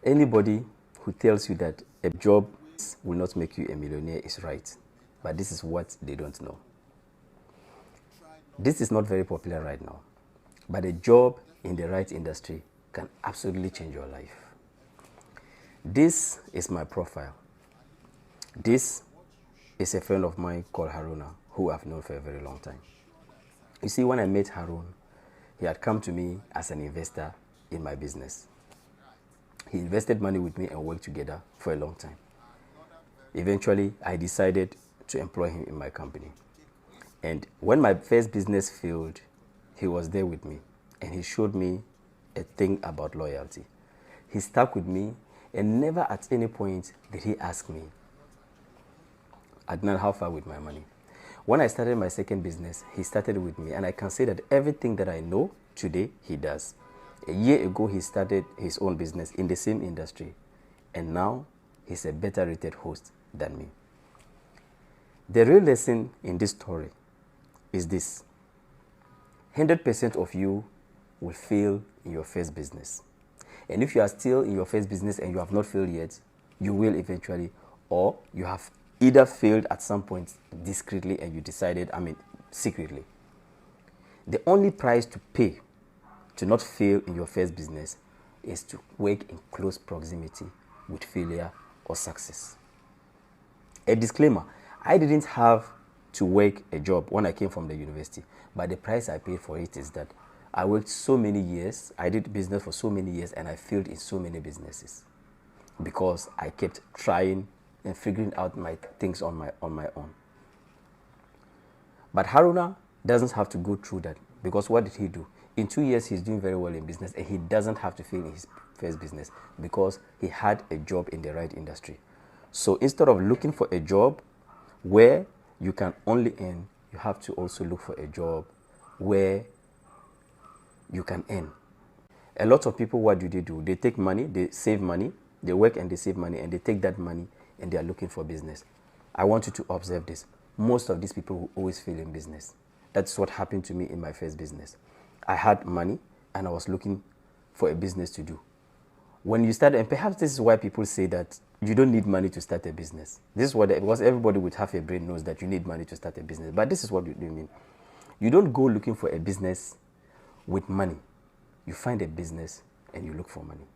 Anybody who tells you that a job will not make you a millionaire is right, but this is what they don't know. This is not very popular right now, but a job in the right industry can absolutely change your life. This is my profile. This is a friend of mine called Haruna, who I've known for a very long time. You see, when I met Harun, he had come to me as an investor in my business. He invested money with me and worked together for a long time. Eventually, I decided to employ him in my company. And when my first business failed, he was there with me and he showed me a thing about loyalty. He stuck with me and never at any point did he ask me, Adnan, how far with my money? When I started my second business, he started with me, and I can say that everything that I know today, he does. A year ago, he started his own business in the same industry, and now he's a better rated host than me. The real lesson in this story is this: 100% of you will fail in your first business. And if you are still in your first business and you have not failed yet, you will eventually, or you have either failed at some point discreetly and you decided, secretly. The only price to pay to not fail in your first business is to work in close proximity with failure or success. A disclaimer, I didn't have to work a job when I came from the university, but the price I paid for it is that I worked so many years, I did business for so many years, and I failed in so many businesses because I kept trying and figuring out my things on my own. But Haruna doesn't have to go through that, because what did he do? In 2 years, he's doing very well in business, and he doesn't have to fail in his first business because he had a job in the right industry. So instead of looking for a job where you can only earn, you have to also look for a job where you can earn. A lot of people, what do? They take money, they save money, they work and they save money, and they take that money and they are looking for business. I want you to observe this. Most of these people will always fail in business. That's what happened to me in my first business. I had money and I was looking for a business to do. When you start, and perhaps this is why people say that you don't need money to start a business. This is what, because everybody with half a brain knows that you need money to start a business. But this is what you mean. You don't go looking for a business with money. You find a business and you look for money.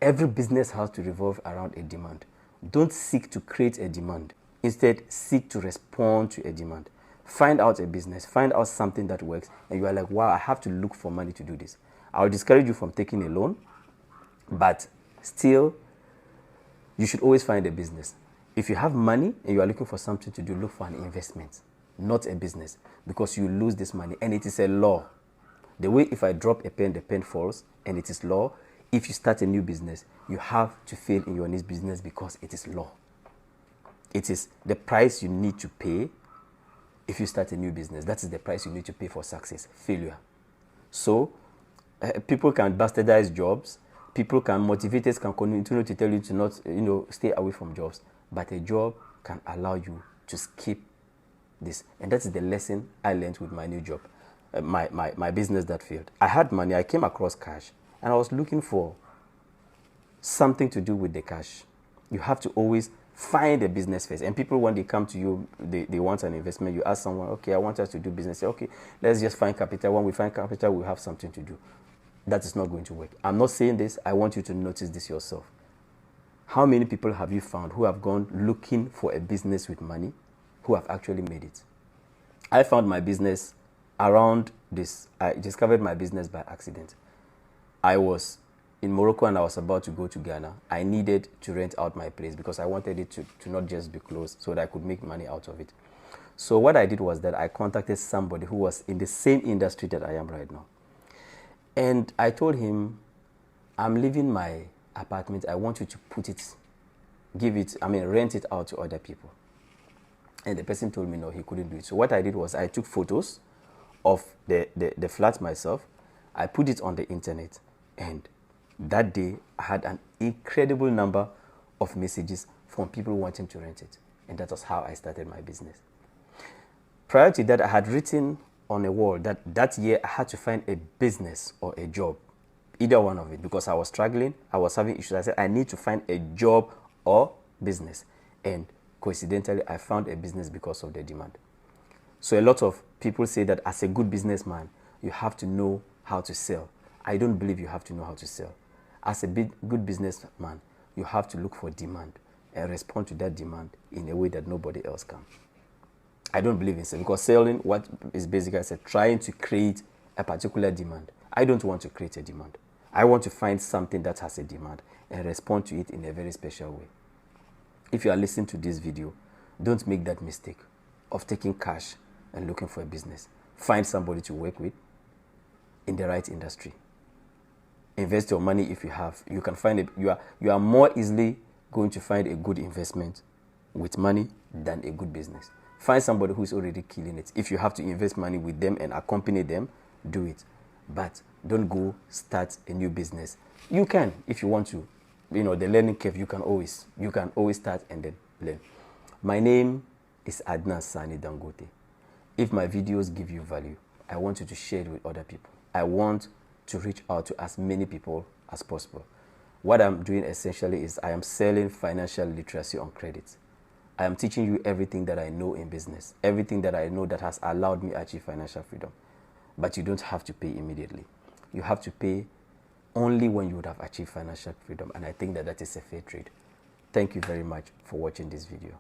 Every business has to revolve around a demand. Don't seek to create a demand. Instead, seek to respond to a demand. Find out a business, find out something that works, and you are like, wow, I have to look for money to do this. I'll discourage you from taking a loan, but still, you should always find a business. If you have money and you are looking for something to do, look for an investment, not a business, because you lose this money, and it is a law. The way if I drop a pen, the pen falls, and it is law. If you start a new business, you have to fail in your new business because it is law. It is the price you need to pay if you start a new business. That is the price you need to pay for success, failure. So, people can bastardize jobs. People can, motivators can continue to tell you to not, stay away from jobs. But a job can allow you to skip this. And that is the lesson I learned with my new job, my business that failed. I had money, I came across cash, and I was looking for something to do with the cash. You have to always find a business first. And people, when they come to you, they want an investment. You ask someone, okay, I want us to do business. Say, okay, let's just find capital. When we find capital, we'll have something to do. That is not going to work. I'm not saying this. I want you to notice this yourself. How many people have you found who have gone looking for a business with money, who have actually made it? I found my business around this. I discovered my business by accident. I was in Morocco and I was about to go to Ghana. I needed to rent out my place because I wanted it to not just be closed, so that I could make money out of it. So what I did was that I contacted somebody who was in the same industry that I am right now. And I told him, I'm leaving my apartment. I want you to rent it out to other people. And the person told me no, he couldn't do it. So what I did was I took photos of the flat myself. I put it on the internet, and that day I had an incredible number of messages from people wanting to rent it. And that was how I started my business. Prior to that, I had written on a wall that year I had to find a business or a job either one of it, because I was struggling, I was having issues. I said, I need to find a job or business. And coincidentally, I found a business because of the demand. So a lot of people say that as a good businessman, you have to know how to sell. I don't believe you have to know how to sell. As a good businessman, you have to look for demand and respond to that demand in a way that nobody else can. I don't believe in selling, because selling, what is basically trying to create a particular demand. I don't want to create a demand. I want to find something that has a demand and respond to it in a very special way. If you are listening to this video, don't make that mistake of taking cash and looking for a business. Find somebody to work with in the right industry. Invest your money if you have. You can find it. You are more easily going to find a good investment with money than a good business. Find somebody who is already killing it. If you have to invest money with them and accompany them, do it. But don't go start a new business. You can, if you want to. The learning curve, you can always start and then learn. My name is Adnan Sani Dangote. If my videos give you value, I want you to share it with other people. I want to reach out to as many people as possible. What I'm doing essentially is I am selling financial literacy on credit. I am teaching you everything that I know in business, everything that I know that has allowed me to achieve financial freedom. But you don't have to pay immediately. You have to pay only when you would have achieved financial freedom. And I think that is a fair trade. Thank you very much for watching this video.